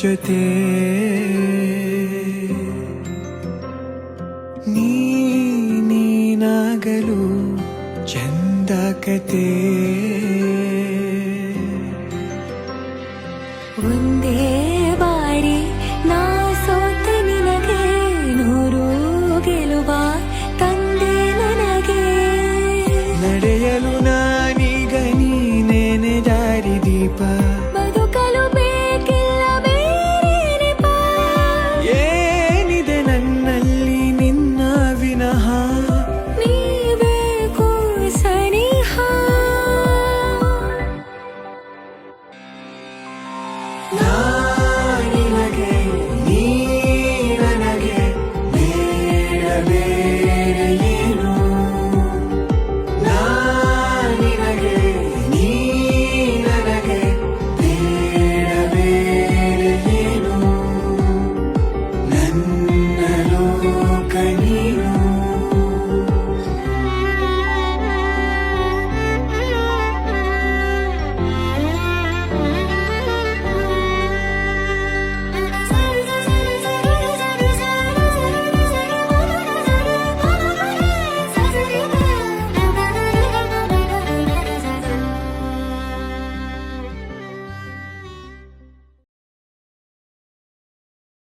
ಜೊತೆ ನೀನಾಗಲು ಚಂದ ಕತೆ ಒಂದೇ ಬಾರಿ ನಾ ಸೋತ ನಿನಗೆ ನೂರು ಗೆಲುವ ತಂದೆ ನನಗೆ ನಡೆಯಲು ನಾನೀಗ ನೀನೇನೆ ದಾರಿ ದೀಪ ಬದುಕಲು ಬೇಕಿಲ್ಲ ಬೇರೆ ನೆಪ ಏನಿದೆ ನನ್ನಲ್ಲಿ ನಿನ್ನ ವಿನಃ ನೀಬೇಕು ಸನಿಹ ನಿನಗೆ ನೀ ನನಗೆ ಬೇಡ ಬೇರೆ ಏನು ನಿನಗೆ ನೀ ನನಗೆ ಬೇಡ ಬೇರೆ ಏನು ನನ್ನ ಲೋಕ ನೀನು